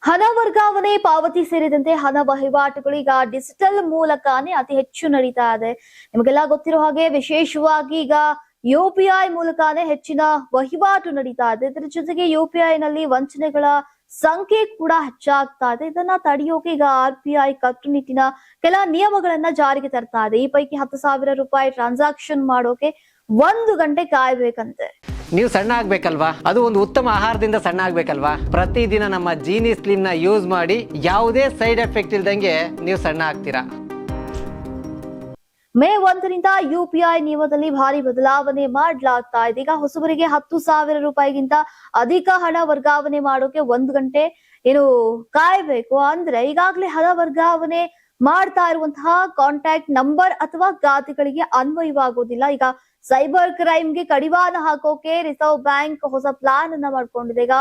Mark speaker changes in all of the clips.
Speaker 1: ಹಣ ವರ್ಗಾವಣೆ ಪಾವತಿ ಸೇರಿದಂತೆ ಹಣ ವಹಿವಾಟುಗಳು ಈಗ ಡಿಜಿಟಲ್ ಮೂಲಕನೇ ಅತಿ ಹೆಚ್ಚು ನಡೀತಾ ಇದೆ. ನಿಮಗೆಲ್ಲ ಗೊತ್ತಿರೋ ಹಾಗೆ ವಿಶೇಷವಾಗಿ ಈಗ ಯುಪಿಐ ಮೂಲಕನೇ ಹೆಚ್ಚಿನ ವಹಿವಾಟು ನಡೀತಾ ಇದೆ. ಇದರ ಜೊತೆಗೆ ಯುಪಿಐ ನಲ್ಲಿ ವಂಚನೆಗಳ ಸಂಖ್ಯೆ ಕೂಡ ಹೆಚ್ಚಾಗ್ತಾ ಇದೆ. ಇದನ್ನ ತಡೆಯೋಕೆ ಈಗ RBI ಕಟ್ಟುನಿಟ್ಟಿನ ಕೆಲ ನಿಯಮಗಳನ್ನ ಜಾರಿಗೆ ತರ್ತಾ ಇದೆ. ಈ ಪೈಕಿ 10,000 ರೂಪಾಯಿ ಟ್ರಾನ್ಸಾಕ್ಷನ್ ಮಾಡೋಕೆ 1 ಗಂಟೆ ಕಾಯ್ಬೇಕಂತೆ.
Speaker 2: ನೀವು ಸಣ್ಣ ಆಗ್ಬೇಕಲ್ವಾ? ಅದು ಒಂದು ಉತ್ತಮ ಆಹಾರದಿಂದ ಸಣ್ಣ ಆಗ್ಬೇಕಲ್ವಾ? ಪ್ರತಿದಿನ ನಮ್ಮ ಜೀನಿ ಸ್ಲಿಮ್ ನ ಯೂಸ್ ಮಾಡಿ ಯಾವುದೇ ಸೈಡ್ ಎಫೆಕ್ಟ್ ಇಲ್ದಂಗೆ ನೀವು ಸಣ್ಣ ಆಗ್ತೀರಾ.
Speaker 1: ಮೇ 1ರಿಂದ UPI ನಿಯಮದಲ್ಲಿ ಭಾರಿ ಬದಲಾವಣೆ ಮಾಡಲಾಗ್ತಾ ಇದೆ. ಈಗ ಹೊಸಬರಿಗೆ 10,000 ರೂಪಾಯಿಗಿಂತ ಅಧಿಕ ಹಣ ವರ್ಗಾವಣೆ ಮಾಡೋಕೆ 1 ಗಂಟೆ ಕಾಯ್ಬೇಕು. ಅಂದ್ರೆ ಈಗಾಗಲೇ ಹಣ ವರ್ಗಾವಣೆ ಮಾಡ್ತಾ ಇರುವಂತಹ ಕಾಂಟ್ಯಾಕ್ಟ್ ನಂಬರ್ ಅಥವಾ ಖಾತೆಗಳಿಗೆ ಅನ್ವಯವಾಗೋದಿಲ್ಲ. ಈಗ ಸೈಬರ್ ಕ್ರೈಮ್ಗೆ ಕಡಿವಾಣ ಹಾಕೋಕೆ ರಿಸರ್ವ್ ಬ್ಯಾಂಕ್ ಹೊಸ ಪ್ಲಾನ್ ಅನ್ನ ಮಾಡ್ಕೊಂಡಿದೆ. ಈಗ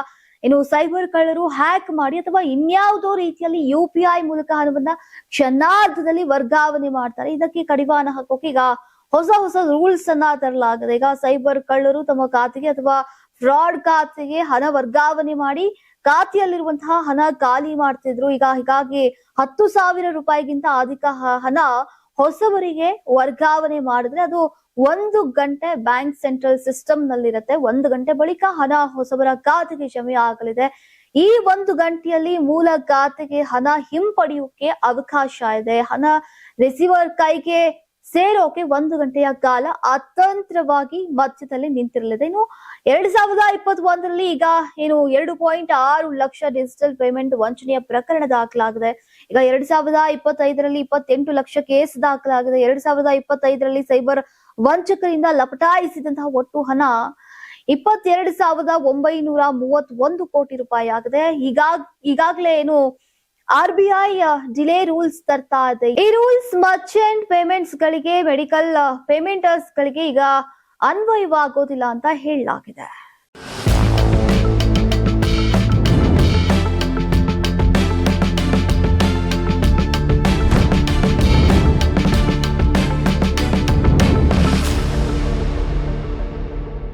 Speaker 1: ಸೈಬರ್ ಕಳ್ಳರು ಹ್ಯಾಕ್ ಮಾಡಿ ಅಥವಾ ಇನ್ಯಾವುದೋ ರೀತಿಯಲ್ಲಿ UPI ಮೂಲಕ ಹಣವನ್ನ ಕ್ಷಣಾರ್ಧದಲ್ಲಿ ವರ್ಗಾವಣೆ ಮಾಡ್ತಾರೆ. ಇದಕ್ಕೆ ಕಡಿವಾಣ ಹಾಕೋಕೆ ಈಗ ಹೊಸ ರೂಲ್ಸ್ ಅನ್ನ ತರಲಾಗಿದೆ. ಈಗ ಸೈಬರ್ ಕಳ್ಳರು ತಮ್ಮ ಖಾತೆಗೆ ಅಥವಾ ಫ್ರಾಡ್ ಖಾತೆಗೆ ಹಣ ವರ್ಗಾವಣೆ ಮಾಡಿ ಖಾತೆಯಲ್ಲಿರುವಂತಹ ಹಣ ಖಾಲಿ ಮಾಡ್ತಿದ್ರು. ಹೀಗಾಗಿ 10,000 ರೂಪಾಯಿಗಿಂತ ಅಧಿಕ ಹಣ ಹೊಸಬರಿಗೆ ವರ್ಗಾವಣೆ ಮಾಡಿದ್ರೆ ಅದು 1 ಗಂಟೆ ಬ್ಯಾಂಕ್ ಸೆಂಟ್ರಲ್ ಸಿಸ್ಟಮ್ ನಲ್ಲಿರುತ್ತೆ. 1 ಗಂಟೆ ಬಳಿಕ ಹಣ ಹೊಸಬರ ಖಾತೆಗೆ ಜಮೆ ಆಗಲಿದೆ. ಈ 1 ಗಂಟೆಯಲ್ಲಿ ಮೂಲ ಖಾತೆಗೆ ಹಣ ಹಿಂಪಡೆಯೋಕೆ ಅವಕಾಶ ಇದೆ. ಹಣ ರಿಸೀವರ್ ಕೈಗೆ ಸೇರೋಕೆ 1 ಗಂಟೆಯ ಕಾಲ ಅತಂತ್ರವಾಗಿ ಮಧ್ಯದಲ್ಲಿ ನಿಂತಿರಲಿದೆ. ಇನ್ನು 2021ರಲ್ಲಿ ಈಗ 2.6 ಲಕ್ಷ ಡಿಜಿಟಲ್ ಪೇಮೆಂಟ್ ವಂಚನೆಯ ಪ್ರಕರಣ ದಾಖಲಾಗಿದೆ. ಈಗ 2025ರಲ್ಲಿ 28 ಲಕ್ಷ ಕೇಸ್ ದಾಖಲಾಗಿದೆ. 2025ರಲ್ಲಿ ಸೈಬರ್ ವಂಚಕರಿಂದ ಲಪಟಾಯಿಸಿದಂತಹ ಒಟ್ಟು ಹಣ 22,931 ಕೋಟಿ ರೂಪಾಯಿ ಆಗಿದೆ. ಈಗಾಗಲೇ RBI ಡಿಲೇ ರೂಲ್ಸ್ ತರ್ತಾ ಇದೆ. ಈ ರೂಲ್ಸ್ ಮರ್ಚೆಂಟ್ ಪೇಮೆಂಟ್ಸ್ ಗಳಿಗೆ, ಮೆಡಿಕಲ್ ಪೇಮೆಂಟರ್ಸ್ ಗಳಿಗೆ ಈಗ ಅನ್ವಯವಾಗೋದಿಲ್ಲ ಅಂತ ಹೇಳಲಾಗಿದೆ.